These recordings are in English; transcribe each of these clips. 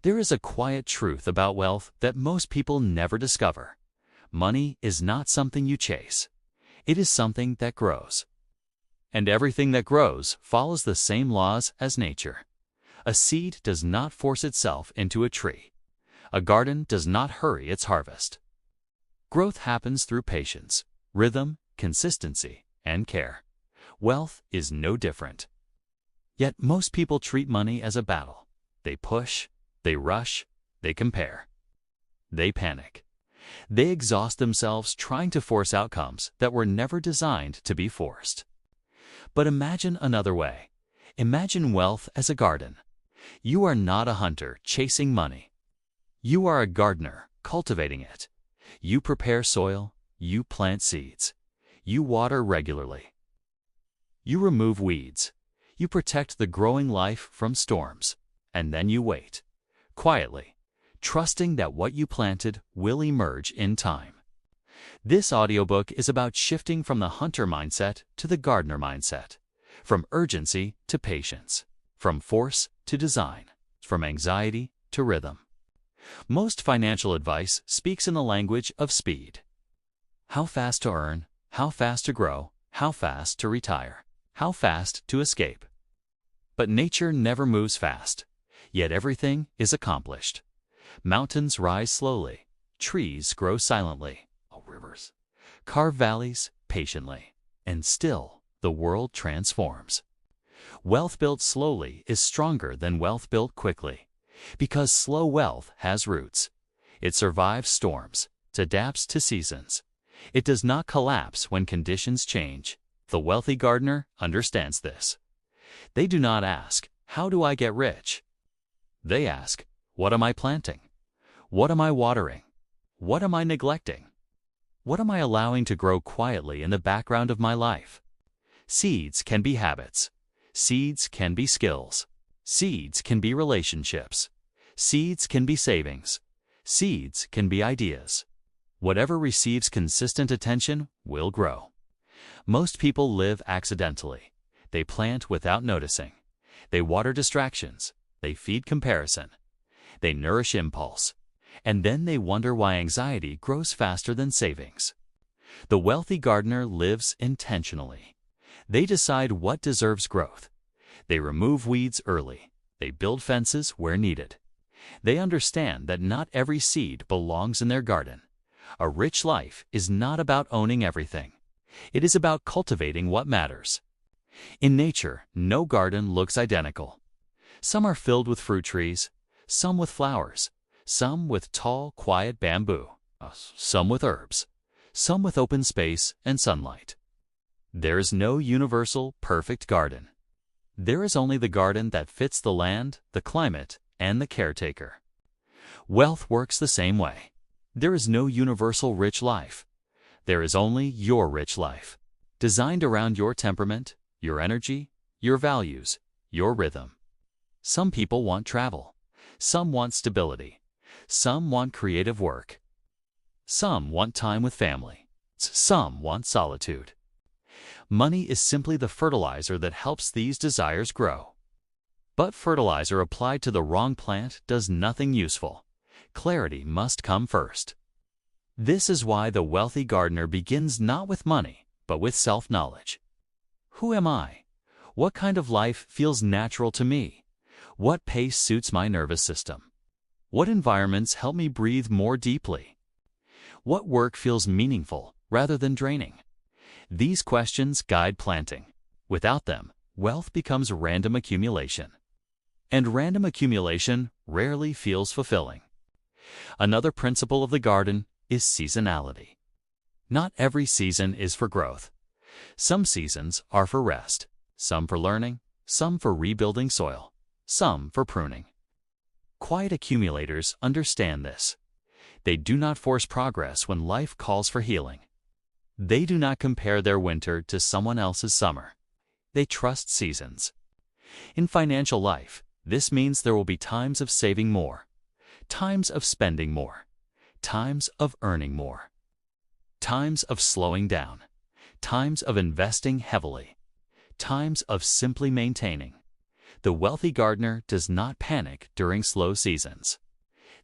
There is a quiet truth about wealth that most people never discover. Money is not something you chase. It is something that grows. And everything that grows follows the same laws as nature. A seed does not force itself into a tree. A garden does not hurry its harvest. Growth happens through patience, rhythm, consistency, and care. Wealth is no different. Yet most people treat money as a battle. They push, they rush, they compare. They panic. They exhaust themselves trying to force outcomes that were never designed to be forced. But imagine another way. Imagine wealth as a garden. You are not a hunter chasing money. You are a gardener cultivating it. You prepare soil, you plant seeds, you water regularly. You remove weeds, you protect the growing life from storms, and then you wait, quietly, trusting that what you planted will emerge in time. This audiobook is about shifting from the hunter mindset to the gardener mindset, from urgency to patience, from force to design, from anxiety to rhythm. Most financial advice speaks in the language of speed. How fast to earn, how fast to grow, how fast to retire, how fast to escape. But nature never moves fast, yet everything is accomplished. Mountains rise slowly, trees grow silently, rivers carve valleys patiently, and still the world transforms. Wealth built slowly is stronger than wealth built quickly, because slow wealth has roots. It survives storms, it adapts to seasons. It does not collapse when conditions change. The wealthy gardener understands this. They do not ask, "How do I get rich?" They ask, "What am I planting? What am I watering? What am I neglecting? What am I allowing to grow quietly in the background of my life?" Seeds can be habits. Seeds can be skills. Seeds can be relationships. Seeds can be savings. Seeds can be ideas. Whatever receives consistent attention will grow. Most people live accidentally. They plant without noticing. They water distractions. They feed comparison. They nourish impulse. And then they wonder why anxiety grows faster than savings. The wealthy gardener lives intentionally. They decide what deserves growth. They remove weeds early. They build fences where needed. They understand that not every seed belongs in their garden. A rich life is not about owning everything. It is about cultivating what matters. In nature, no garden looks identical. Some are filled with fruit trees, some with flowers, some with tall, quiet bamboo, some with herbs, some with open space and sunlight. There is no universal, perfect garden. There is only the garden that fits the land, the climate, and the caretaker. Wealth works the same way. There is no universal rich life. There is only your rich life, designed around your temperament, your energy, your values, your rhythm. Some people want travel. Some want stability. Some want creative work. Some want time with family. Some want solitude. Money is simply the fertilizer that helps these desires grow. But fertilizer applied to the wrong plant does nothing useful. Clarity must come first. This is why the wealthy gardener begins not with money, but with self-knowledge. Who am I? What kind of life feels natural to me? What pace suits my nervous system? What environments help me breathe more deeply? What work feels meaningful rather than draining? These questions guide planting. Without them, wealth becomes random accumulation. And random accumulation rarely feels fulfilling. Another principle of the garden is seasonality. Not every season is for growth. Some seasons are for rest, some for learning, some for rebuilding soil, some for pruning. Quiet accumulators understand this. They do not force progress when life calls for healing. They do not compare their winter to someone else's summer. They trust seasons. In financial life, this means there will be times of saving more, times of spending more, times of earning more, times of slowing down, times of investing heavily, times of simply maintaining. The wealthy gardener does not panic during slow seasons.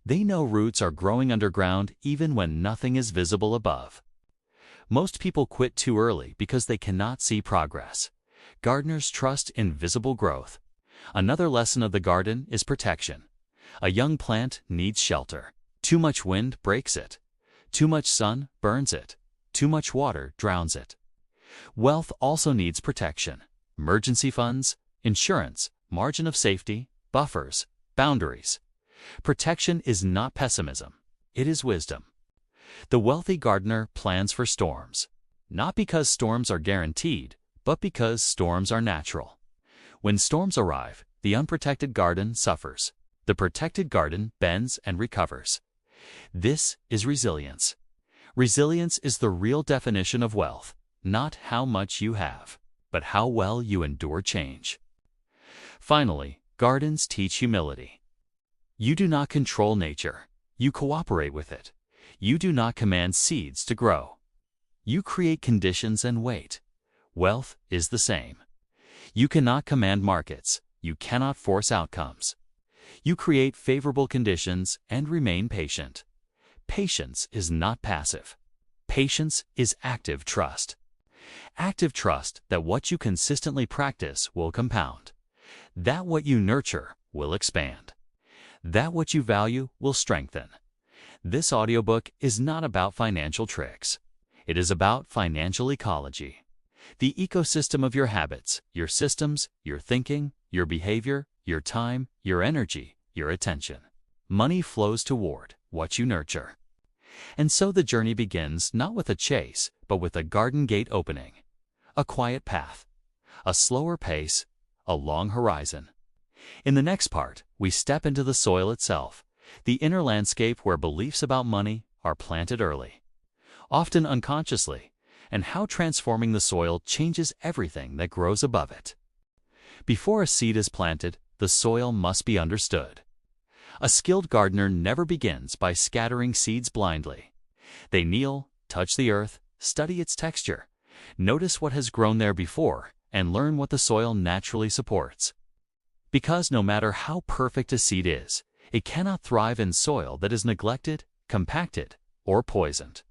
They know roots are growing underground even when nothing is visible above. Most people quit too early because they cannot see progress. Gardeners trust in visible growth. Another lesson of the garden is protection. A young plant needs shelter. Too much wind breaks it. Too much sun burns it. Too much water drowns it. Wealth also needs protection. Emergency funds, insurance, margin of safety, buffers, boundaries. Protection is not pessimism. It is wisdom. The wealthy gardener plans for storms, not because storms are guaranteed, but because storms are natural. When storms arrive, the unprotected garden suffers. The protected garden bends and recovers. This is resilience. Resilience is the real definition of wealth, not how much you have, but how well you endure change. Finally, gardens teach humility. You do not control nature. You cooperate with it. You do not command seeds to grow. You create conditions and wait. Wealth is the same. You cannot command markets. You cannot force outcomes. You create favorable conditions and remain patient. Patience is not passive. Patience is active trust. Active trust that what you consistently practice will compound. That what you nurture will expand. That what you value will strengthen. This audiobook is not about financial tricks. It is about financial ecology. The ecosystem of your habits, your systems, your thinking, your behavior, your time, your energy, your attention. Money flows toward what you nurture. And so the journey begins not with a chase, but with a garden gate opening. A quiet path. A slower pace. A long horizon. In the next part, we step into the soil itself, the inner landscape where beliefs about money are planted early, often unconsciously, and how transforming the soil changes everything that grows above it. Before a seed is planted, the soil must be understood. A skilled gardener never begins by scattering seeds blindly. They kneel, touch the earth, study its texture, notice what has grown there before, and learn what the soil naturally supports. Because no matter how perfect a seed is, it cannot thrive in soil that is neglected, compacted, or poisoned.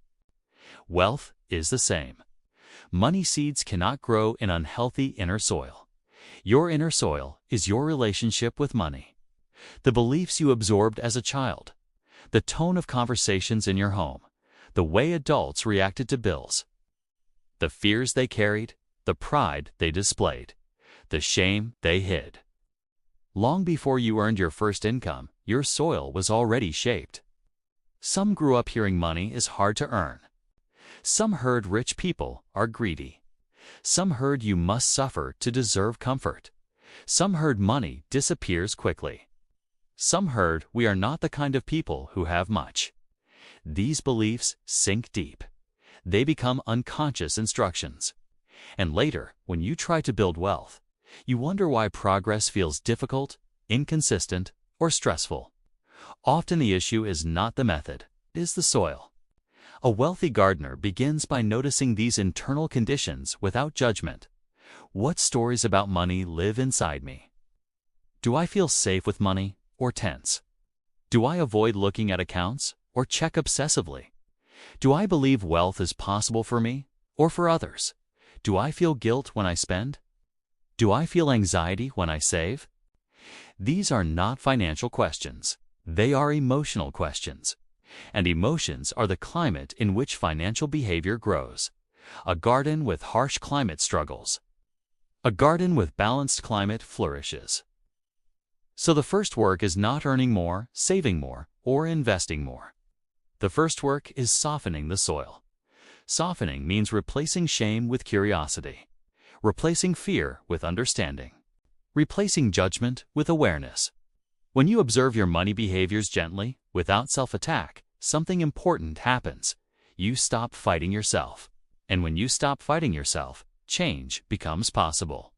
Wealth is the same. Money seeds cannot grow in unhealthy inner soil. Your inner soil is your relationship with money. The beliefs you absorbed as a child, the tone of conversations in your home, the way adults reacted to bills, the fears they carried, the pride they displayed, the shame they hid. Long before you earned your first income, your soil was already shaped. Some grew up hearing money is hard to earn. Some heard rich people are greedy. Some heard you must suffer to deserve comfort. Some heard money disappears quickly. Some heard we are not the kind of people who have much. These beliefs sink deep. They become unconscious instructions. And later, when you try to build wealth, you wonder why progress feels difficult, inconsistent, or stressful. Often the issue is not the method, it is the soil. A wealthy gardener begins by noticing these internal conditions without judgment. What stories about money live inside me? Do I feel safe with money or tense? Do I avoid looking at accounts or check obsessively? Do I believe wealth is possible for me or for others? Do I feel guilt when I spend? Do I feel anxiety when I save? These are not financial questions. They are emotional questions. And emotions are the climate in which financial behavior grows. A garden with harsh climate struggles. A garden with balanced climate flourishes. So the first work is not earning more, saving more, or investing more. The first work is softening the soil. Softening means replacing shame with curiosity. Replacing fear with understanding. Replacing judgment with awareness. When you observe your money behaviors gently, without self-attack, something important happens. You stop fighting yourself. And when you stop fighting yourself, change becomes possible.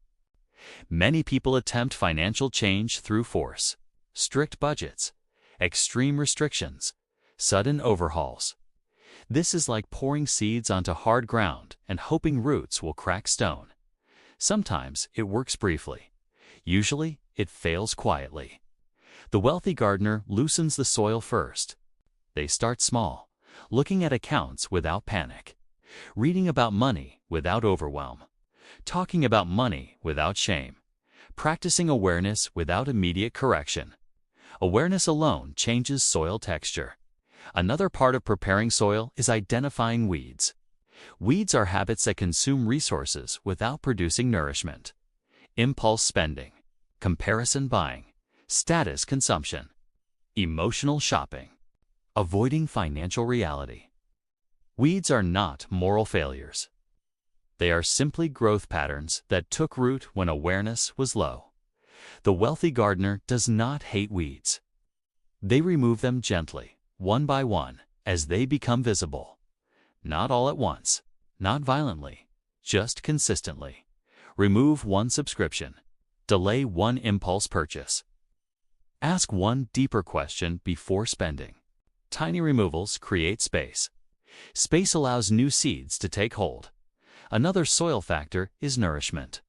Many people attempt financial change through force. Strict budgets, extreme restrictions, sudden overhauls. This is like pouring seeds onto hard ground and hoping roots will crack stone. Sometimes it works briefly. Usually, it fails quietly. The wealthy gardener loosens the soil first. They start small, looking at accounts without panic, reading about money without overwhelm, talking about money without shame, practicing awareness without immediate correction. Awareness alone changes soil texture. Another part of preparing soil is identifying weeds. Weeds are habits that consume resources without producing nourishment. Impulse spending, comparison buying, status consumption, emotional shopping, avoiding financial reality. Weeds are not moral failures. They are simply growth patterns that took root when awareness was low. The wealthy gardener does not hate weeds. They remove them gently, one by one, as they become visible. Not all at once, not violently, just consistently. Remove one subscription. Delay one impulse purchase. Ask one deeper question before spending. Tiny removals create space. Space allows new seeds to take hold. Another soil factor is nourishment.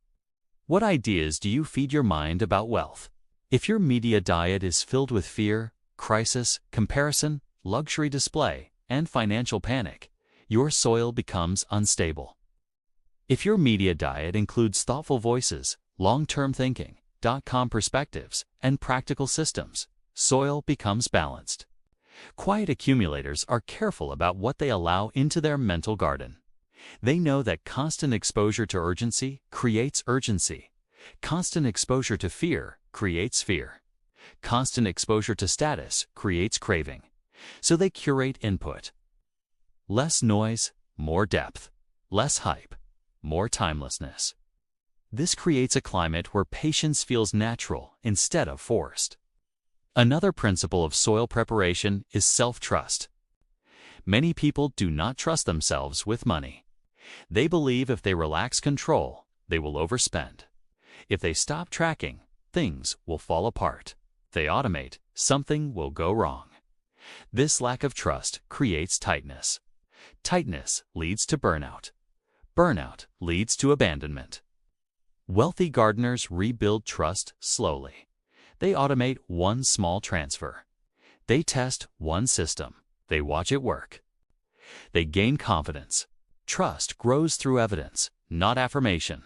What ideas do you feed your mind about wealth? If your media diet is filled with fear, crisis, comparison, luxury display, and financial panic, your soil becomes unstable. If your media diet includes thoughtful voices, long-term thinking, .com perspectives, and practical systems, soil becomes balanced. Quiet accumulators are careful about what they allow into their mental garden. They know that constant exposure to urgency creates urgency. Constant exposure to fear creates fear. Constant exposure to status creates craving. So they curate input. Less noise, more depth. Less hype, more timelessness. This creates a climate where patience feels natural instead of forced. Another principle of soil preparation is self-trust. Many people do not trust themselves with money. They believe if they relax control, they will overspend. If they stop tracking, things will fall apart. If they automate, something will go wrong. This lack of trust creates tightness. Tightness leads to burnout. Burnout leads to abandonment. Wealthy gardeners rebuild trust slowly. They automate one small transfer. They test one system. They watch it work. They gain confidence. Trust grows through evidence, not affirmation.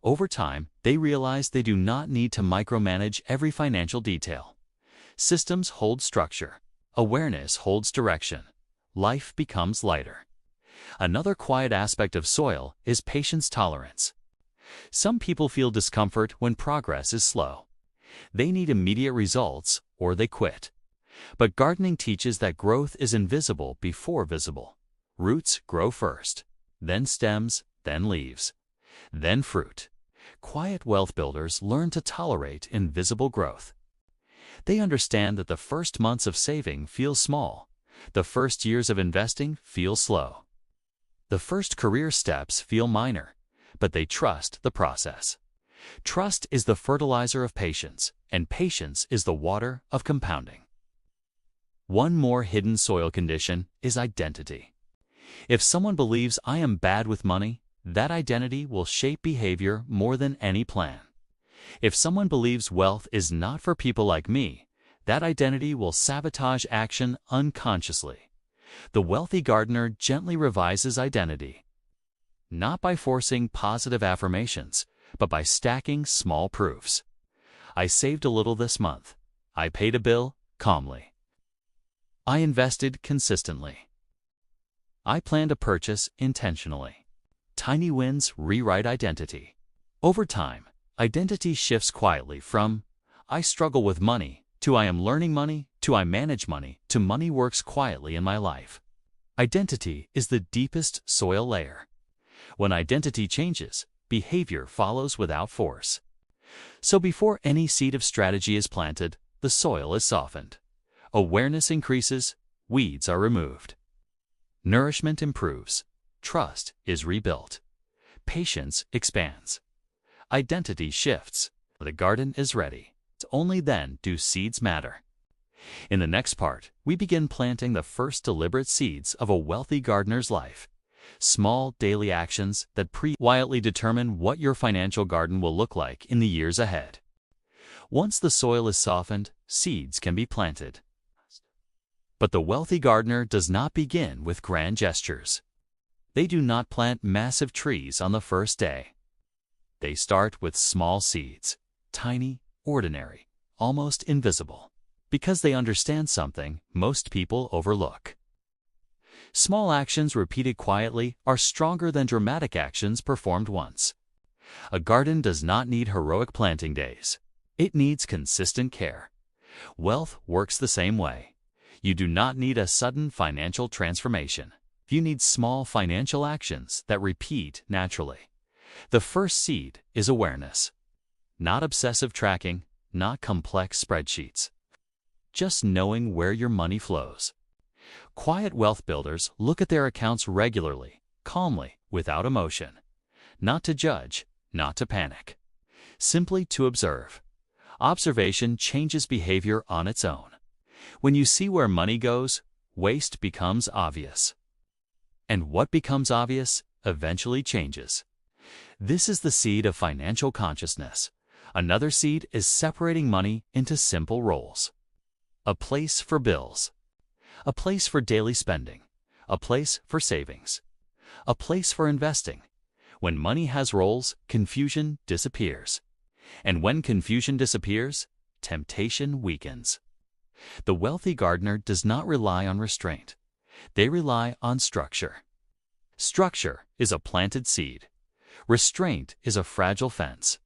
Over time, they realize they do not need to micromanage every financial detail. Systems hold structure. Awareness holds direction. Life becomes lighter. Another quiet aspect of soil is patience tolerance. Some people feel discomfort when progress is slow. They need immediate results or they quit. But gardening teaches that growth is invisible before visible. Roots grow first, then stems, then leaves, then fruit. Quiet wealth builders learn to tolerate invisible growth. They understand that the first months of saving feel small. The first years of investing feel slow. The first career steps feel minor, but they trust the process. Trust is the fertilizer of patience, and patience is the water of compounding. One more hidden soil condition is identity. If someone believes I am bad with money, that identity will shape behavior more than any plan. If someone believes wealth is not for people like me, that identity will sabotage action unconsciously. The wealthy gardener gently revises identity, not by forcing positive affirmations, but by stacking small proofs. I saved a little this month. I paid a bill calmly. I invested consistently. I planned a purchase intentionally. Tiny wins rewrite identity. Over time, identity shifts quietly from I struggle with money to I am learning money to I manage money to money works quietly in my life. Identity is the deepest soil layer. When identity changes, behavior follows without force. So before any seed of strategy is planted, the soil is softened. Awareness increases, weeds are removed. Nourishment improves, trust is rebuilt. Patience expands. Identity shifts. The garden is ready. Only then do seeds matter. In the next part, we begin planting the first deliberate seeds of a wealthy gardener's life. Small daily actions that quietly determine what your financial garden will look like in the years ahead. Once the soil is softened, seeds can be planted. But the wealthy gardener does not begin with grand gestures. They do not plant massive trees on the first day. They start with small seeds, tiny, ordinary, almost invisible, because they understand something most people overlook. Small actions repeated quietly are stronger than dramatic actions performed once. A garden does not need heroic planting days. It needs consistent care. Wealth works the same way. You do not need a sudden financial transformation. You need small financial actions that repeat naturally. The first seed is awareness. Not obsessive tracking, not complex spreadsheets. Just knowing where your money flows. Quiet wealth builders look at their accounts regularly, calmly, without emotion. Not to judge, not to panic. Simply to observe. Observation changes behavior on its own. When you see where money goes, waste becomes obvious. And what becomes obvious eventually changes. This is the seed of financial consciousness. Another seed is separating money into simple roles. A place for bills. A place for daily spending. A place for savings. A place for investing. When money has roles, confusion disappears. And when confusion disappears, temptation weakens. The wealthy gardener does not rely on restraint. They rely on structure. Structure is a planted seed. Restraint is a fragile fence.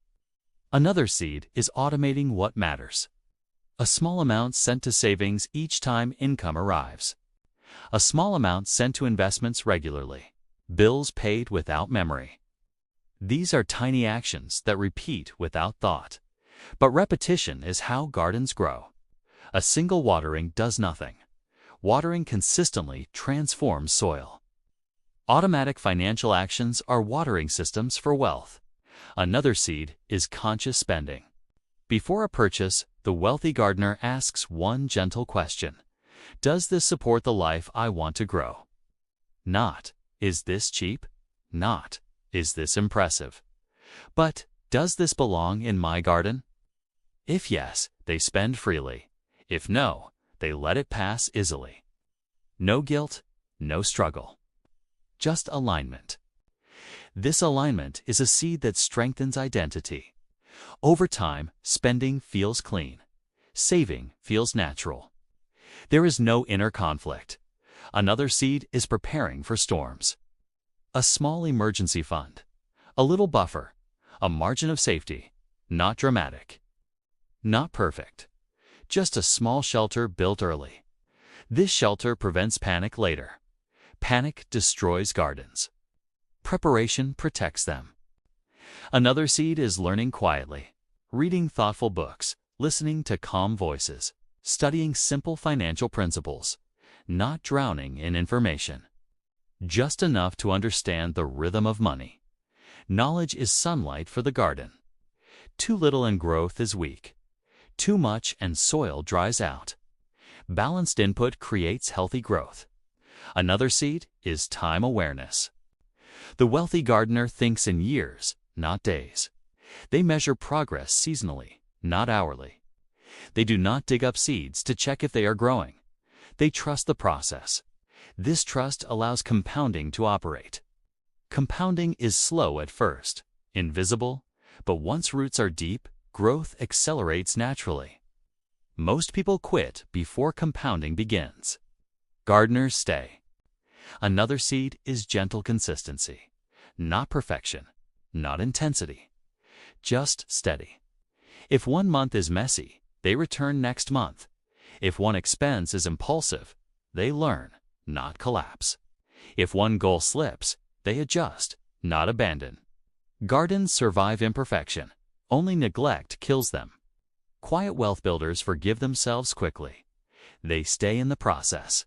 Another seed is automating what matters. A small amount sent to savings each time income arrives. A small amount sent to investments regularly. Bills paid without memory. These are tiny actions that repeat without thought. But repetition is how gardens grow. A single watering does nothing. Watering consistently transforms soil. Automatic financial actions are watering systems for wealth. Another seed is conscious spending. Before a purchase, the wealthy gardener asks one gentle question. Does this support the life I want to grow? Not, is this cheap? Not, is this impressive? But, does this belong in my garden? If yes, they spend freely. If no, they let it pass easily. No guilt, no struggle. Just alignment. This alignment is a seed that strengthens identity. Over time, spending feels clean. Saving feels natural. There is no inner conflict. Another seed is preparing for storms. A small emergency fund. A little buffer. A margin of safety. Not dramatic. Not perfect. Just a small shelter built early. This shelter prevents panic later. Panic destroys gardens. Preparation protects them. Another seed is learning quietly, reading thoughtful books, listening to calm voices, studying simple financial principles, not drowning in information. Just enough to understand the rhythm of money. Knowledge is sunlight for the garden. Too little and growth is weak. Too much and soil dries out. Balanced input creates healthy growth. Another seed is time awareness. The wealthy gardener thinks in years, not days. They measure progress seasonally, not hourly. They do not dig up seeds to check if they are growing. They trust the process. This trust allows compounding to operate. Compounding is slow at first, invisible, but once roots are deep, growth accelerates naturally. Most people quit before compounding begins. Gardeners stay. Another seed is gentle consistency. Not perfection, not intensity. Just steady. If one month is messy, they return next month. If one expense is impulsive, they learn, not collapse. If one goal slips, they adjust, not abandon. Gardens survive imperfection. Only neglect kills them. Quiet wealth builders forgive themselves quickly. They stay in the process.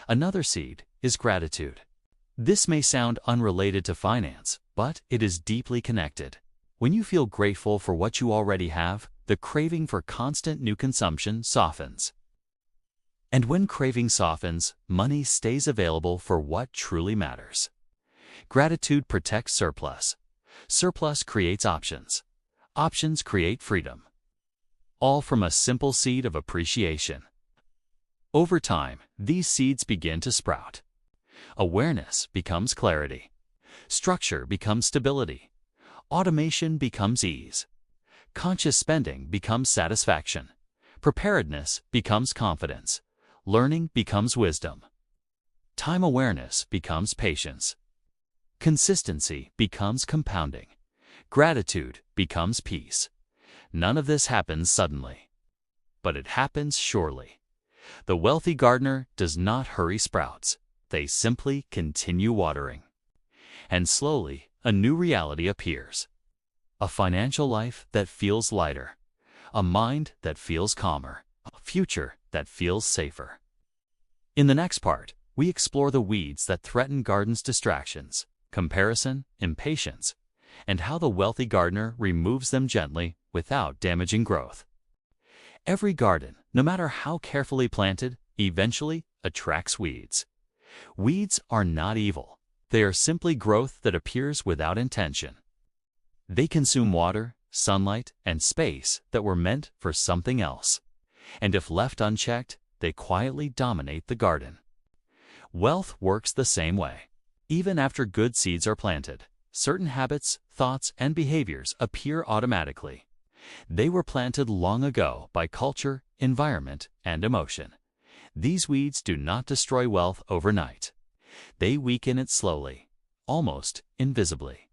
Another seed is gratitude. This may sound unrelated to finance, but it is deeply connected. When you feel grateful for what you already have, the craving for constant new consumption softens. And when craving softens, money stays available for what truly matters. Gratitude protects surplus. Surplus creates options. Options create freedom. all from a simple seed of appreciation. Over time, these seeds begin to sprout. Awareness becomes clarity. Structure becomes stability. Automation becomes ease. Conscious spending becomes satisfaction. Preparedness becomes confidence. Learning becomes wisdom. Time awareness becomes patience. Consistency becomes compounding. Gratitude becomes peace. None of this happens suddenly, but it happens surely. The wealthy gardener does not hurry sprouts. They simply continue watering. And slowly, a new reality appears. A financial life that feels lighter. A mind that feels calmer. A future that feels safer. In the next part, we explore the weeds that threaten gardens' distractions, comparison, impatience, and how the wealthy gardener removes them gently without damaging growth. Every garden, no matter how carefully planted, eventually attracts weeds. Weeds are not evil. They are simply growth that appears without intention. They consume water, sunlight, and space that were meant for something else. And if left unchecked, they quietly dominate the garden. Wealth works the same way. Even after good seeds are planted, certain habits, thoughts, and behaviors appear automatically. They were planted long ago by culture, environment, and emotion. These weeds do not destroy wealth overnight. They weaken it slowly, almost invisibly.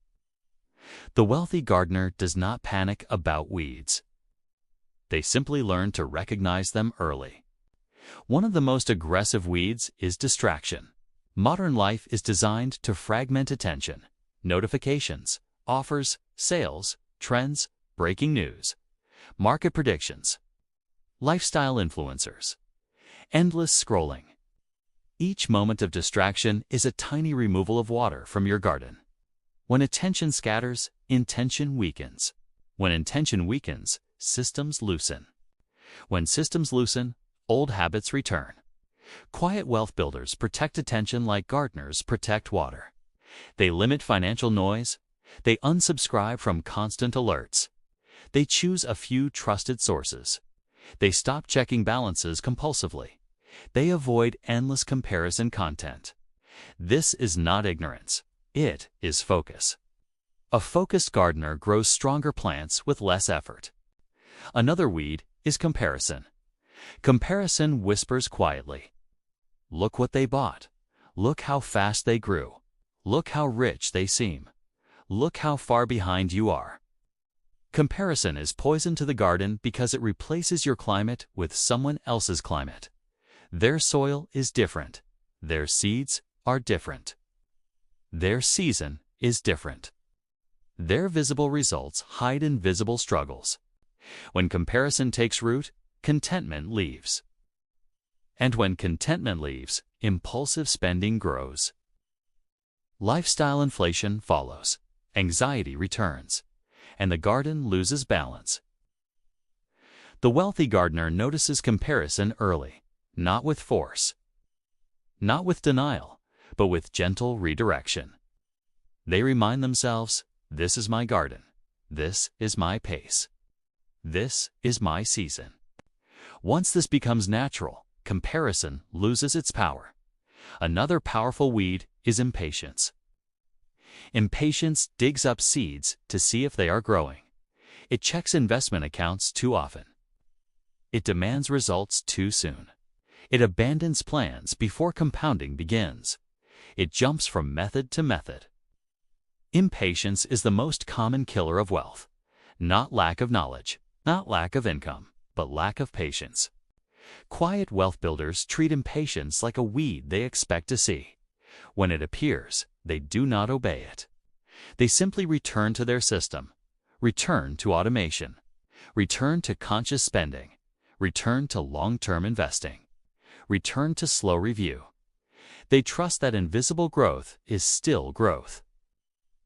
The wealthy gardener does not panic about weeds. They simply learn to recognize them early. One of the most aggressive weeds is distraction. Modern life is designed to fragment attention. Notifications, offers, sales, trends, breaking news, market predictions, lifestyle influencers, endless scrolling. Each moment of distraction is a tiny removal of water from your garden. When attention scatters, intention weakens. When intention weakens, systems loosen. When systems loosen, old habits return. Quiet wealth builders protect attention like gardeners protect water. They limit financial noise. They unsubscribe from constant alerts. They choose a few trusted sources. They stop checking balances compulsively. They avoid endless comparison content. This is not ignorance. It is focus. A focused gardener grows stronger plants with less effort. Another weed is comparison. Comparison whispers quietly. Look what they bought. Look how fast they grew. Look how rich they seem. Look how far behind you are. Comparison is poison to the garden because it replaces your climate with someone else's climate. Their soil is different. Their seeds are different. Their season is different. Their visible results hide invisible struggles. When comparison takes root, contentment leaves. And when contentment leaves, impulsive spending grows. Lifestyle inflation follows. Anxiety returns. And the garden loses balance. The wealthy gardener notices comparison early, not with force, not with denial, but with gentle redirection. They remind themselves, this is my garden, this is my pace, this is my season. Once this becomes natural, comparison loses its power. Another powerful weed is impatience. Impatience digs up seeds to see if they are growing. It checks investment accounts too often. It demands results too soon. It abandons plans before compounding begins. It jumps from method to method. Impatience is the most common killer of wealth. Not lack of knowledge, not lack of income, but lack of patience. Quiet wealth builders treat impatience like a weed they expect to see. When it appears, they do not obey it. They simply return to their system, return to automation, return to conscious spending, return to long-term investing, return to slow review. They trust that invisible growth is still growth.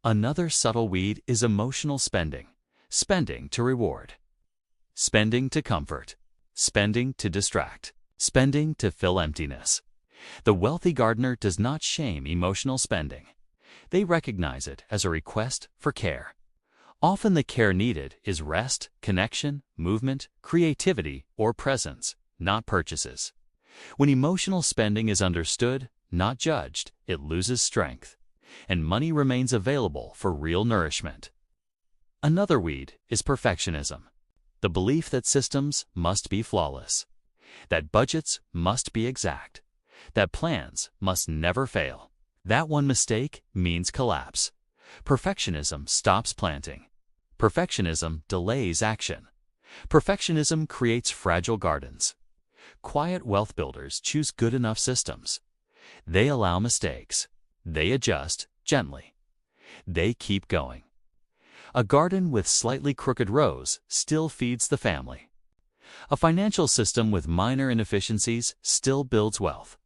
Another subtle weed is emotional spending, spending to reward, spending to comfort, spending to distract, spending to fill emptiness. The wealthy gardener does not shame emotional spending. They recognize it as a request for care. Often the care needed is rest, connection, movement, creativity, or presence, not purchases. When emotional spending is understood, not judged, it loses strength, and money remains available for real nourishment. Another weed is perfectionism, the belief that systems must be flawless, that budgets must be exact, that plans must never fail. That one mistake means collapse. Perfectionism stops planting. Perfectionism delays action. Perfectionism creates fragile gardens. Quiet wealth builders choose good enough systems. They allow mistakes. They adjust gently. They keep going. A garden with slightly crooked rows still feeds the family. A financial system with minor inefficiencies still builds wealth.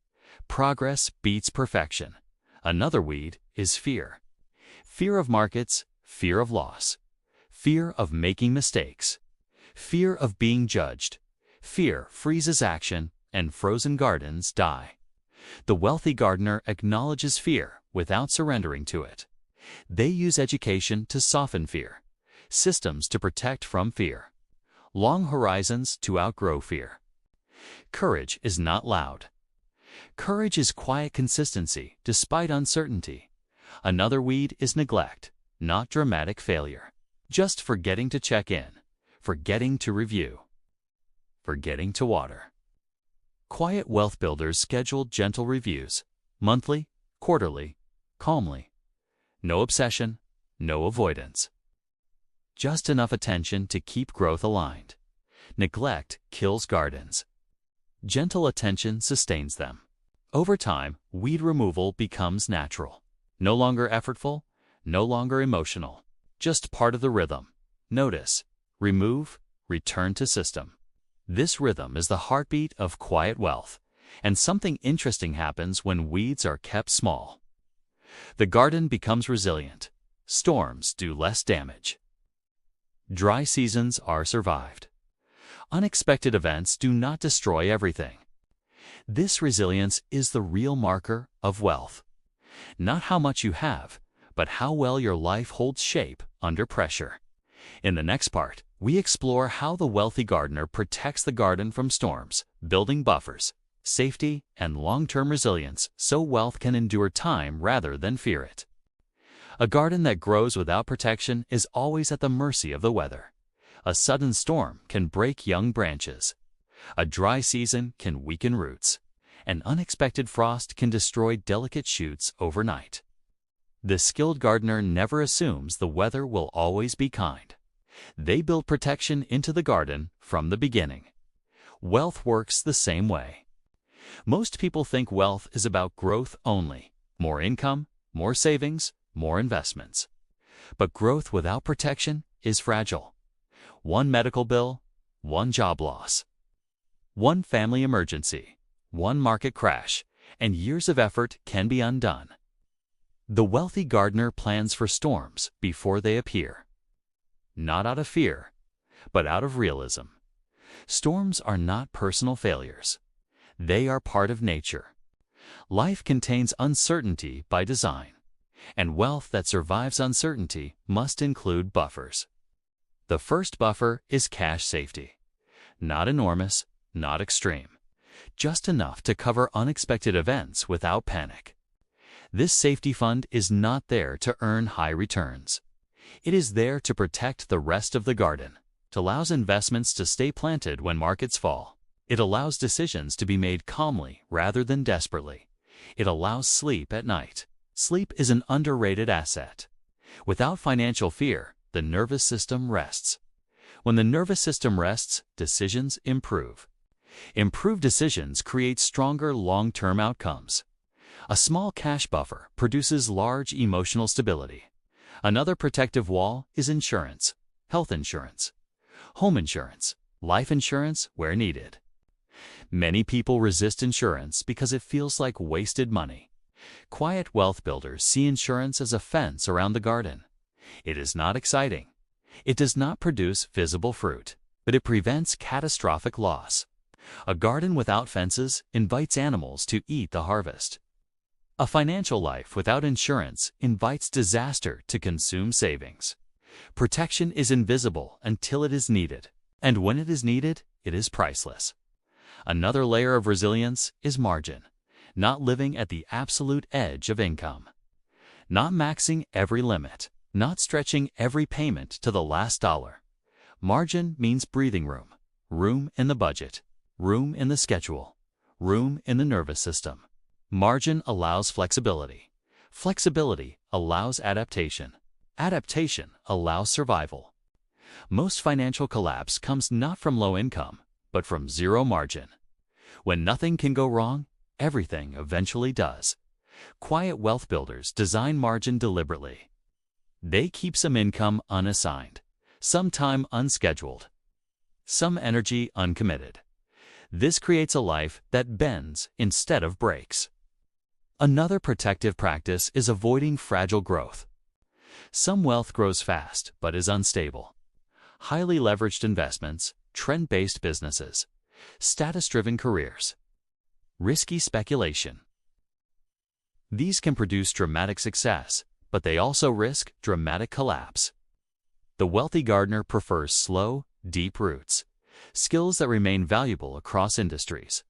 Progress beats perfection. Another weed is fear. Fear of markets, fear of loss, fear of making mistakes, fear of being judged. Fear freezes action, and frozen gardens die. The wealthy gardener acknowledges fear without surrendering to it. They use education to soften fear, systems to protect from fear, long horizons to outgrow fear. Courage is not loud. Courage is quiet consistency despite uncertainty. Another weed is neglect, not dramatic failure. Just forgetting to check in, forgetting to review, forgetting to water. Quiet wealth builders schedule gentle reviews, monthly, quarterly, calmly. No obsession, no avoidance. Just enough attention to keep growth aligned. Neglect kills gardens. Gentle attention sustains them. Over time, weed removal becomes natural. No longer effortful, no longer emotional. Just part of the rhythm. Notice, remove, return to system. This rhythm is the heartbeat of quiet wealth, and something interesting happens when weeds are kept small. The garden becomes resilient. Storms do less damage. Dry seasons are survived. Unexpected events do not destroy everything. This resilience is the real marker of wealth. Not how much you have, but how well your life holds shape under pressure. In the next part, we explore how the wealthy gardener protects the garden from storms, building buffers, safety, and long-term resilience so wealth can endure time rather than fear it. A garden that grows without protection is always at the mercy of the weather. A sudden storm can break young branches. A dry season can weaken roots. An unexpected frost can destroy delicate shoots overnight. The skilled gardener never assumes the weather will always be kind. They build protection into the garden from the beginning. Wealth works the same way. Most people think wealth is about growth only. More income, more savings, more investments. But growth without protection is fragile. One medical bill, one job loss, one family emergency, one market crash, and years of effort can be undone. The wealthy gardener plans for storms before they appear. Not out of fear, but out of realism. Storms are not personal failures. They are part of nature. Life contains uncertainty by design, and wealth that survives uncertainty must include buffers. The first buffer is cash safety. Not enormous, not extreme. Just enough to cover unexpected events without panic. This safety fund is not there to earn high returns. It is there to protect the rest of the garden. It allows investments to stay planted when markets fall. It allows decisions to be made calmly rather than desperately. It allows sleep at night. Sleep is an underrated asset. Without financial fear, the nervous system rests. When the nervous system rests, decisions improve. Improved decisions create stronger long-term outcomes. A small cash buffer produces large emotional stability. Another protective wall is insurance, health insurance, home insurance, life insurance where needed. Many people resist insurance because it feels like wasted money. Quiet wealth builders see insurance as a fence around the garden. It is not exciting. It does not produce visible fruit, but it prevents catastrophic loss. A garden without fences invites animals to eat the harvest. A financial life without insurance invites disaster to consume savings. Protection is invisible until it is needed, and when it is needed, it is priceless. Another layer of resilience is margin, not living at the absolute edge of income. Not maxing every limit, not stretching every payment to the last dollar. Margin means breathing room, room in the budget, room in the schedule, room in the nervous system. Margin allows flexibility. Flexibility allows adaptation. Adaptation allows survival. Most financial collapse comes not from low income, but from zero margin. When nothing can go wrong, everything eventually does. Quiet wealth builders design margin deliberately. They keep some income unassigned, some time unscheduled, some energy uncommitted. This creates a life that bends instead of breaks. Another protective practice is avoiding fragile growth. Some wealth grows fast but is unstable. Highly leveraged investments, trend-based businesses, status-driven careers, risky speculation. These can produce dramatic success, but they also risk dramatic collapse. The wealthy gardener prefers slow, deep roots, skills that remain valuable across industries,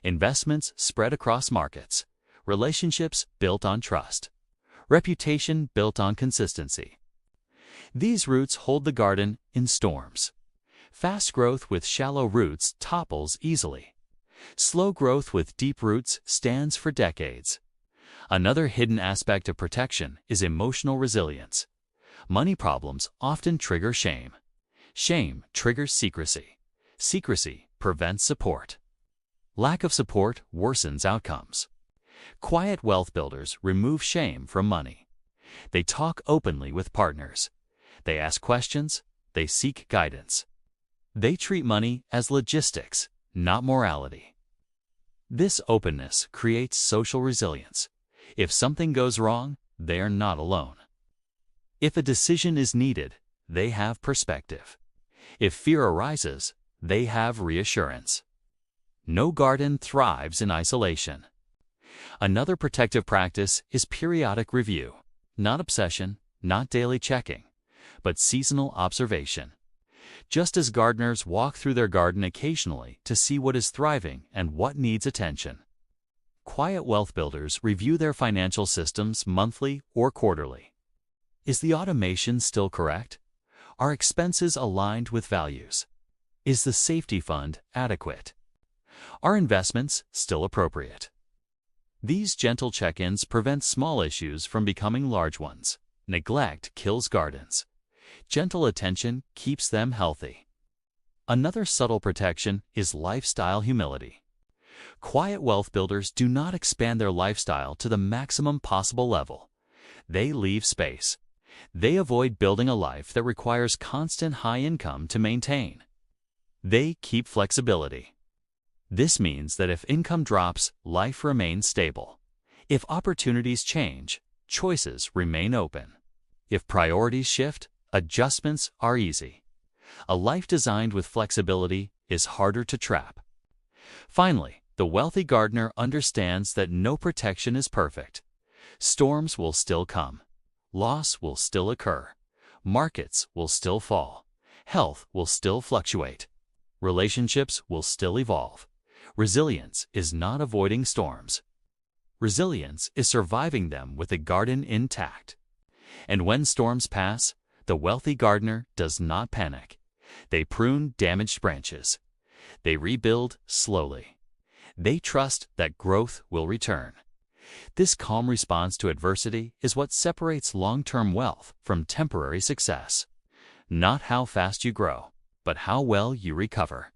investments spread across markets, relationships built on trust, reputation built on consistency. These roots hold the garden in storms. Fast growth with shallow roots topples easily. Slow growth with deep roots stands for decades. Another hidden aspect of protection is emotional resilience. Money problems often trigger shame. Shame triggers secrecy. Secrecy prevents support. Lack of support worsens outcomes. Quiet wealth builders remove shame from money. They talk openly with partners. They ask questions. They seek guidance. They treat money as logistics, not morality. This openness creates social resilience. If something goes wrong, they are not alone. If a decision is needed, they have perspective. If fear arises, they have reassurance. No garden thrives in isolation. Another protective practice is periodic review. Not obsession, not daily checking, but seasonal observation. Just as gardeners walk through their garden occasionally to see what is thriving and what needs attention, quiet wealth builders review their financial systems monthly or quarterly. Is the automation still correct? Are expenses aligned with values? Is the safety fund adequate? Are investments still appropriate? These gentle check-ins prevent small issues from becoming large ones. Neglect kills gardens. Gentle attention keeps them healthy. Another subtle protection is lifestyle humility. Quiet wealth builders do not expand their lifestyle to the maximum possible level. They leave space. They avoid building a life that requires constant high income to maintain. They keep flexibility. This means that if income drops, life remains stable. If opportunities change, choices remain open. If priorities shift, adjustments are easy. A life designed with flexibility is harder to trap. Finally, the wealthy gardener understands that no protection is perfect. Storms will still come. Loss will still occur. Markets will still fall. Health will still fluctuate. Relationships will still evolve. Resilience is not avoiding storms. Resilience is surviving them with the garden intact. And when storms pass, the wealthy gardener does not panic. They prune damaged branches. They rebuild slowly. They trust that growth will return. This calm response to adversity is what separates long-term wealth from temporary success. Not how fast you grow, but how well you recover.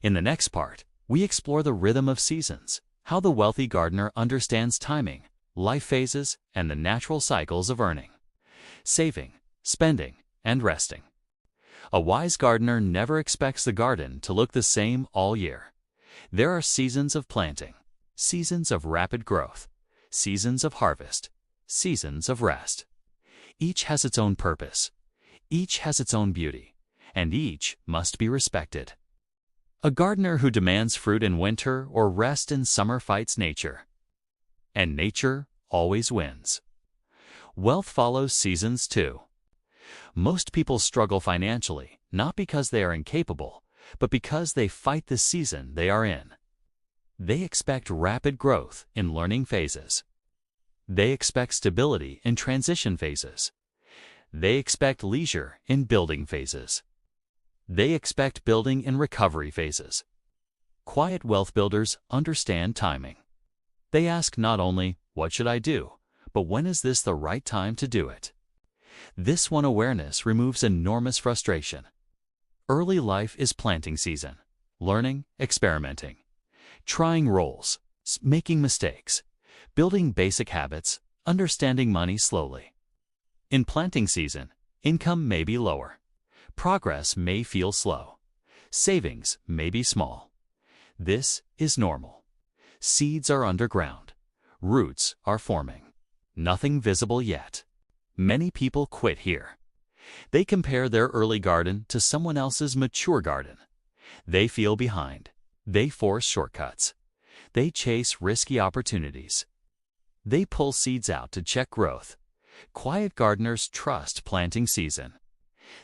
In the next part, we explore the rhythm of seasons, how the wealthy gardener understands timing, life phases, and the natural cycles of earning, saving, spending, and resting. A wise gardener never expects the garden to look the same all year. There are seasons of planting, seasons of rapid growth, seasons of harvest, seasons of rest. Each has its own purpose. Each has its own beauty, and each must be respected. A gardener who demands fruit in winter or rest in summer fights nature. And nature always wins. Wealth follows seasons too. Most people struggle financially, not because they are incapable, but because they fight the season they are in. They expect rapid growth in learning phases. They expect stability in transition phases. They expect leisure in building phases. They expect building in recovery phases. Quiet wealth builders understand timing. They ask not only, "What should I do?" but "When is this the right time to do it?" This one awareness removes enormous frustration. Early life is planting season, learning, experimenting, trying roles, making mistakes, building basic habits, understanding money slowly. In planting season, income may be lower. Progress may feel slow. Savings may be small. This is normal. Seeds are underground. Roots are forming. Nothing visible yet. Many people quit here. They compare their early garden to someone else's mature garden. They feel behind. They force shortcuts. They chase risky opportunities. They pull seeds out to check growth. Quiet gardeners trust planting season.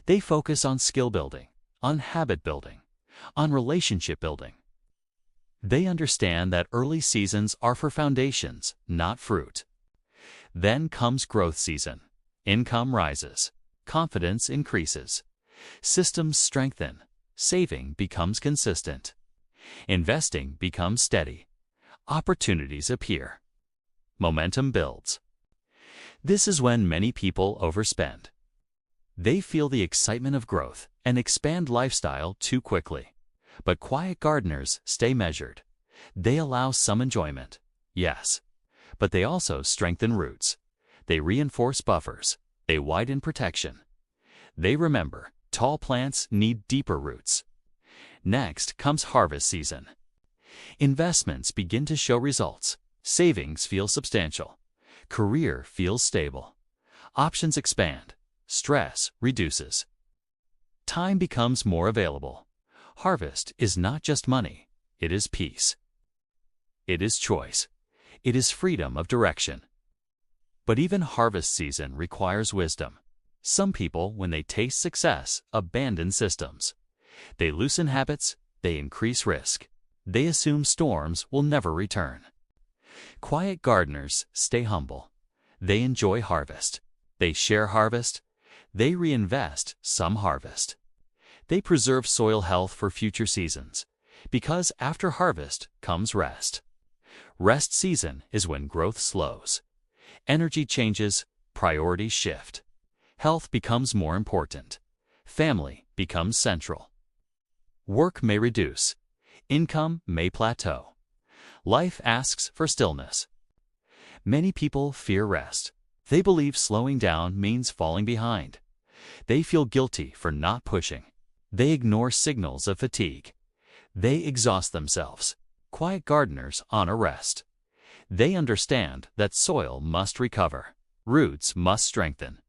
They focus on skill building, on habit building, on relationship building. They understand that early seasons are for foundations, not fruit. Then comes growth season. Income rises. Confidence increases. Systems strengthen. Saving becomes consistent. Investing becomes steady. Opportunities appear. Momentum builds. This is when many people overspend. They feel the excitement of growth and expand lifestyle too quickly. But quiet gardeners stay measured. They allow some enjoyment, yes, but they also strengthen roots. They reinforce buffers. They widen protection. They remember tall plants need deeper roots. Next comes harvest season. Investments begin to show results. Savings feel substantial. Career feels stable. Options expand. Stress reduces. Time becomes more available. Harvest is not just money. It is peace. It is choice. It is freedom of direction. But even harvest season requires wisdom. Some people, when they taste success, abandon systems. They loosen habits. They increase risk. They assume storms will never return. Quiet gardeners stay humble. They enjoy harvest. They share harvest. They reinvest some harvest. They preserve soil health for future seasons, because after harvest comes rest. Rest season is when growth slows. Energy changes, priorities shift. Health becomes more important. Family becomes central. Work may reduce. Income may plateau. Life asks for stillness. Many people fear rest. They believe slowing down means falling behind. They feel guilty for not pushing. They ignore signals of fatigue. They exhaust themselves. Quiet gardeners honor rest. They understand that soil must recover. Roots must strengthen.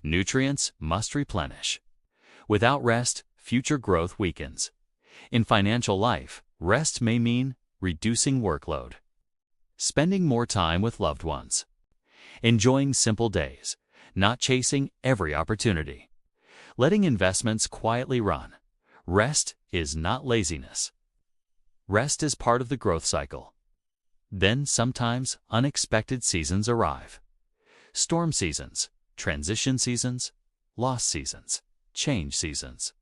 Nutrients must replenish. Without rest, future growth weakens. In financial life, rest may mean reducing workload, spending more time with loved ones, enjoying simple days, not chasing every opportunity, letting investments quietly run. Rest is not laziness. Rest is part of the growth cycle. Then sometimes unexpected seasons arrive. Storm seasons, transition seasons, loss seasons, change seasons,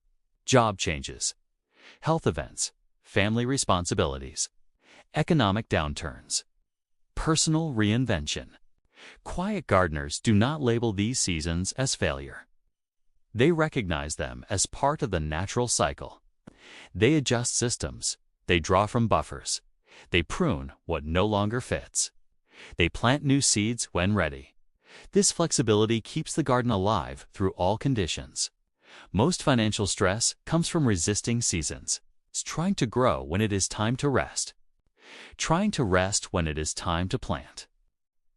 job changes, health events, family responsibilities, economic downturns, personal reinvention. Quiet gardeners do not label these seasons as failure. They recognize them as part of the natural cycle. They adjust systems. They draw from buffers. They prune what no longer fits. They plant new seeds when ready. This flexibility keeps the garden alive through all conditions. Most financial stress comes from resisting seasons. It's trying to grow when it is time to rest. Trying to rest when it is time to plant.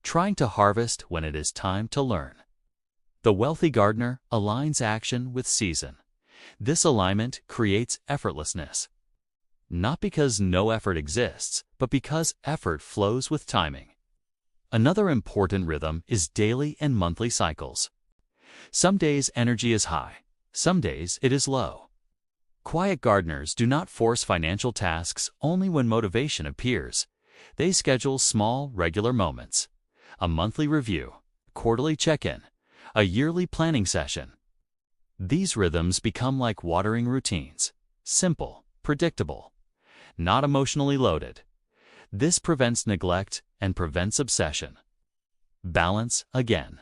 Trying to harvest when it is time to learn. The wealthy gardener aligns action with season. This alignment creates effortlessness. Not because no effort exists, but because effort flows with timing. Another important rhythm is daily and monthly cycles. Some days energy is high, some days it is low. Quiet gardeners do not force financial tasks only when motivation appears. They schedule small, regular moments: a monthly review, quarterly check-in, a yearly planning session. These rhythms become like watering routines: simple, predictable, not emotionally loaded. This prevents neglect and prevents obsession. Balance again.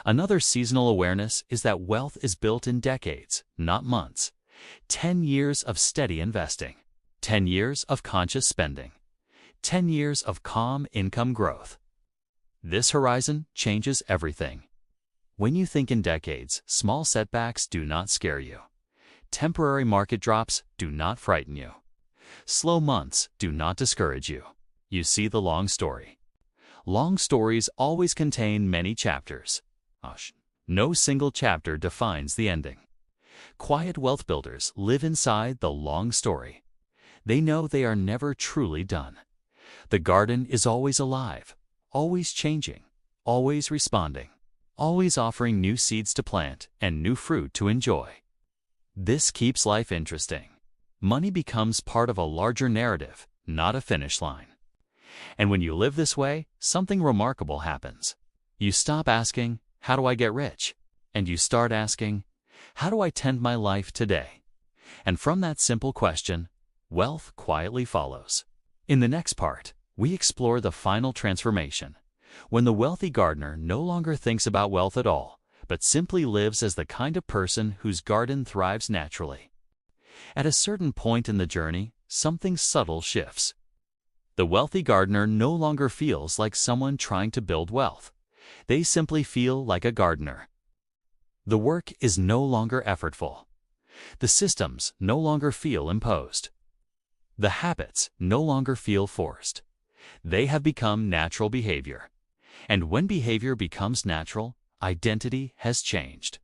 Another seasonal awareness is that wealth is built in decades, not months. 10 years of steady investing, 10 years of conscious spending, 10 years of calm income growth. This horizon changes everything. When you think in decades, small setbacks do not scare you. Temporary market drops do not frighten you. Slow months do not discourage you. You see the long story. Long stories always contain many chapters. No single chapter defines the ending. Quiet wealth builders live inside the long story. They know they are never truly done. The garden is always alive, always changing, always responding, always offering new seeds to plant and new fruit to enjoy. This keeps life interesting. Money becomes part of a larger narrative, not a finish line. And when you live this way, something remarkable happens. You stop asking, "How do I get rich?" And you start asking, "How do I tend my life today?" And from that simple question, wealth quietly follows. In the next part, we explore the final transformation, when the wealthy gardener no longer thinks about wealth at all, but simply lives as the kind of person whose garden thrives naturally. At a certain point in the journey, something subtle shifts. The wealthy gardener no longer feels like someone trying to build wealth. They simply feel like a gardener. The work is no longer effortful. The systems no longer feel imposed. The habits no longer feel forced. They have become natural behavior. And when behavior becomes natural, identity has changed.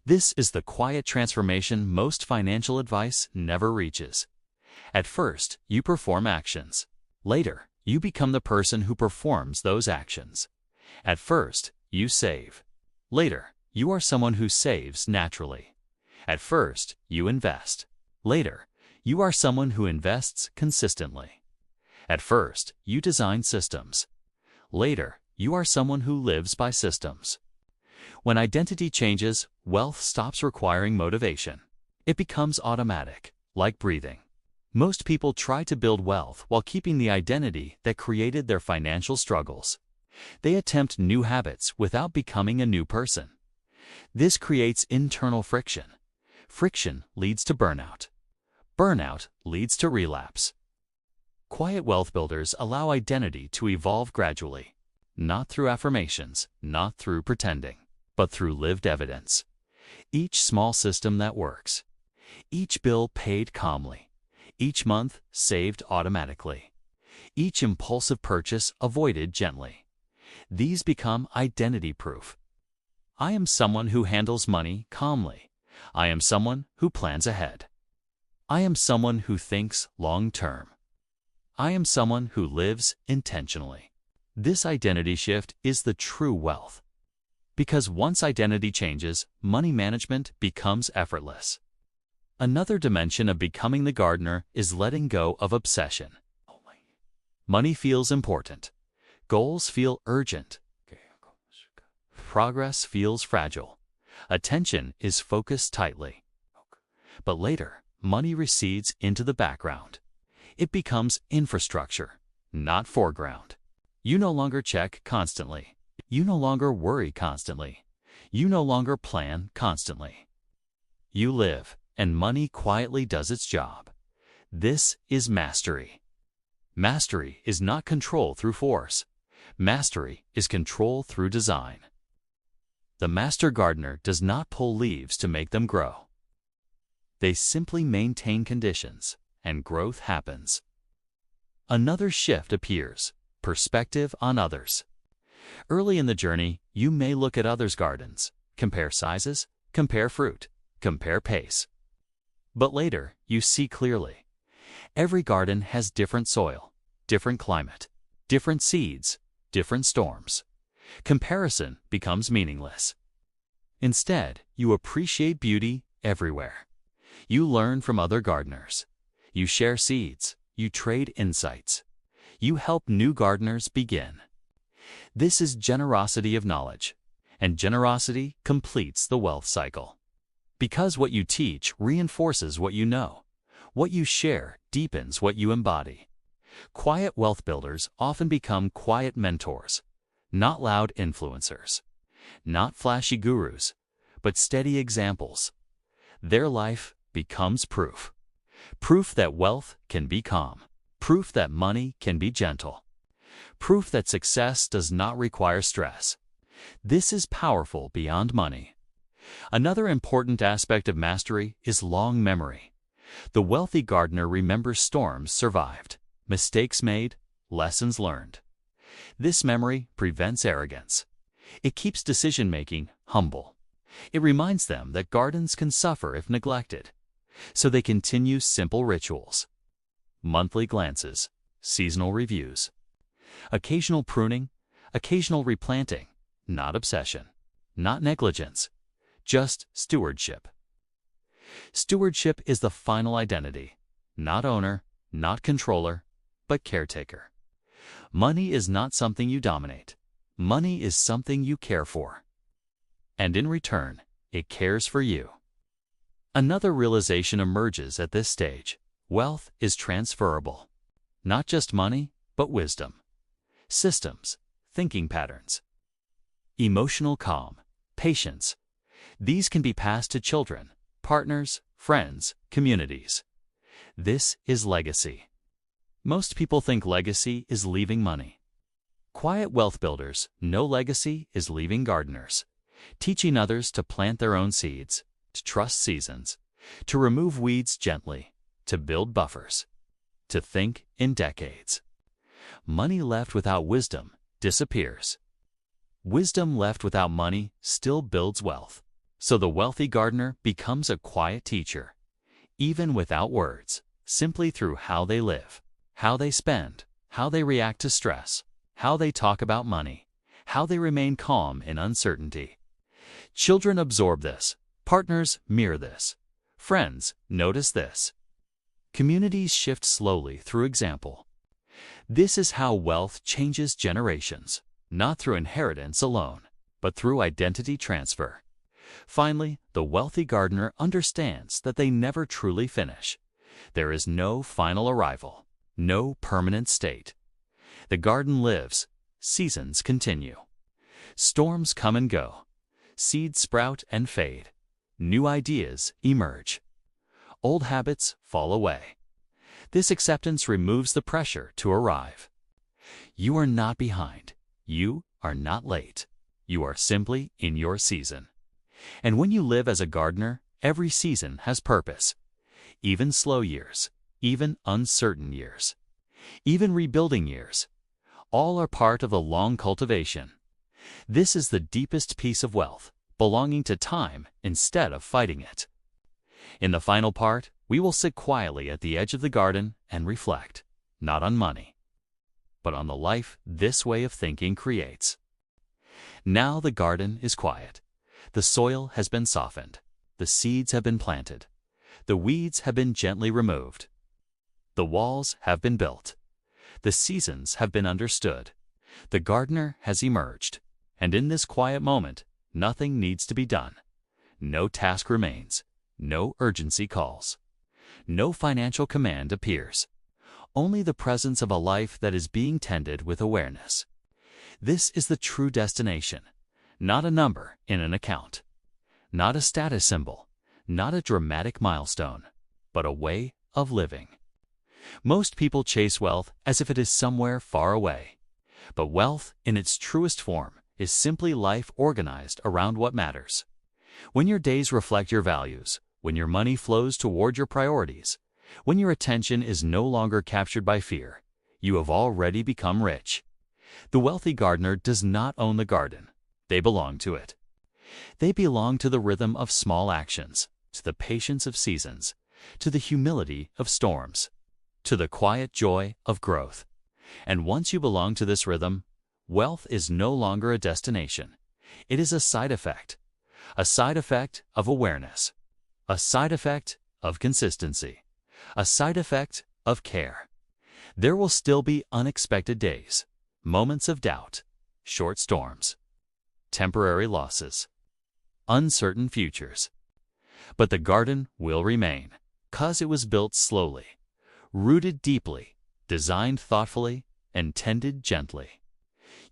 This is the quiet transformation most financial advice never reaches. At first, you perform actions. Later, you become the person who performs those actions. At first, you save. Later, you are someone who saves naturally. At first, you invest. Later, you are someone who invests consistently. At first, you design systems. Later, you are someone who lives by systems. When identity changes, wealth stops requiring motivation. It becomes automatic, like breathing. Most people try to build wealth while keeping the identity that created their financial struggles. They attempt new habits without becoming a new person. This creates internal friction. Friction leads to burnout. Burnout leads to relapse. Quiet wealth builders allow identity to evolve gradually, not through affirmations, not through pretending, but through lived evidence. Each small system that works. Each bill paid calmly. Each month saved automatically. Each impulsive purchase avoided gently. These become identity proof. I am someone who handles money calmly. I am someone who plans ahead. I am someone who thinks long-term. I am someone who lives intentionally. This identity shift is the true wealth. Because once identity changes, money management becomes effortless. Another dimension of becoming the gardener is letting go of obsession. Money feels important. Goals feel urgent. Progress feels fragile. Attention is focused tightly. But later, money recedes into the background. It becomes infrastructure, not foreground. You no longer check constantly. You no longer worry constantly. You no longer plan constantly. You live, and money quietly does its job. This is mastery. Mastery is not control through force. Mastery is control through design. The master gardener does not pull leaves to make them grow. They simply maintain conditions, and growth happens. Another shift appears: perspective on others. Early in the journey, you may look at others' gardens, compare sizes, compare fruit, compare pace. But later, you see clearly. Every garden has different soil, different climate, different seeds, different storms. Comparison becomes meaningless. Instead, you appreciate beauty everywhere. You learn from other gardeners. You share seeds. You trade insights. You help new gardeners begin. This is generosity of knowledge, and generosity completes the wealth cycle. Because what you teach reinforces what you know. What you share deepens what you embody. Quiet wealth builders often become quiet mentors, not loud influencers, not flashy gurus, but steady examples. Their life becomes proof. Proof that wealth can be calm. Proof that money can be gentle. Proof that success does not require stress. This is powerful beyond money. Another important aspect of mastery is long memory. The wealthy gardener remembers storms survived, mistakes made, lessons learned. This memory prevents arrogance. It keeps decision-making humble. It reminds them that gardens can suffer if neglected, so they continue simple rituals. Monthly glances, seasonal reviews, occasional pruning, occasional replanting, not obsession, not negligence, just stewardship. Stewardship is the final identity, not owner, not controller, but caretaker. Money is not something you dominate. Money is something you care for. And in return, it cares for you. Another realization emerges at this stage. Wealth is transferable. Not just money, but wisdom, systems, thinking patterns, emotional calm, patience. These can be passed to children, partners, friends, communities. This is legacy. Most people think legacy is leaving money. Quiet wealth builders know legacy is leaving gardeners, teaching others to plant their own seeds, to trust seasons, to remove weeds gently, to build buffers, to think in decades. Money left without wisdom disappears. Wisdom left without money still builds wealth. So the wealthy gardener becomes a quiet teacher, even without words, simply through how they live, how they spend, how they react to stress, how they talk about money, how they remain calm in uncertainty. Children absorb this. Partners mirror this. Friends notice this. Communities shift slowly through example. This is how wealth changes generations, not through inheritance alone, but through identity transfer. Finally, the wealthy gardener understands that they never truly finish. There is no final arrival, no permanent state. The garden lives, seasons continue. Storms come and go. Seeds sprout and fade. New ideas emerge. Old habits fall away. This acceptance removes the pressure to arrive. You are not behind. You are not late. You are simply in your season. And when you live as a gardener, every season has purpose. Even slow years, even uncertain years, even rebuilding years, all are part of the long cultivation. This is the deepest piece of wealth, belonging to time instead of fighting it. In the final part, we will sit quietly at the edge of the garden and reflect, not on money, but on the life this way of thinking creates. Now the garden is quiet. The soil has been softened. The seeds have been planted. The weeds have been gently removed. The walls have been built. The seasons have been understood. The gardener has emerged. And in this quiet moment, nothing needs to be done. No task remains. No urgency calls. No financial command appears. Only the presence of a life that is being tended with awareness. This is the true destination. Not a number in an account, not a status symbol, not a dramatic milestone, but a way of living. Most people chase wealth as if it is somewhere far away, but wealth in its truest form is simply life organized around what matters. When your days reflect your values, when your money flows toward your priorities, when your attention is no longer captured by fear, you have already become rich. The wealthy gardener does not own the garden. They belong to it. They belong to the rhythm of small actions, to the patience of seasons, to the humility of storms, to the quiet joy of growth. And once you belong to this rhythm, wealth is no longer a destination. It is a side effect, a side effect of awareness, a side effect of consistency, a side effect of care. There will still be unexpected days, moments of doubt, short storms, temporary losses, uncertain futures. But the garden will remain, 'cause it was built slowly, rooted deeply, designed thoughtfully, and tended gently.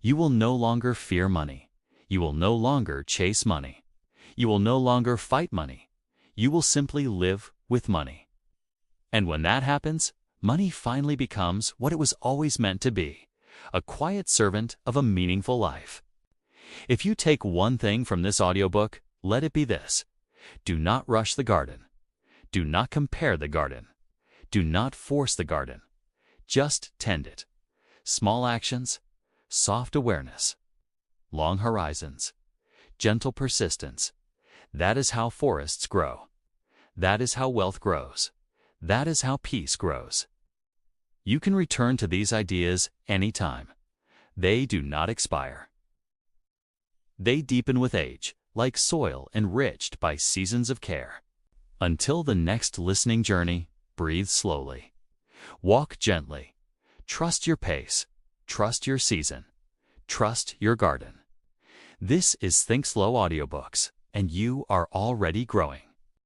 You will no longer fear money. You will no longer chase money. You will no longer fight money. You will simply live with money. And when that happens, money finally becomes what it was always meant to be, a quiet servant of a meaningful life. If you take one thing from this audiobook, let it be this: do not rush the garden. Do not compare the garden. Do not force the garden. Just tend it. Small actions, soft awareness, long horizons, gentle persistence. That is how forests grow. That is how wealth grows. That is how peace grows. You can return to these ideas anytime. They do not expire. They deepen with age, like soil enriched by seasons of care. Until the next listening journey, breathe slowly. Walk gently. Trust your pace. Trust your season. Trust your garden. This is ThinkSlow Audiobooks, and you are already growing.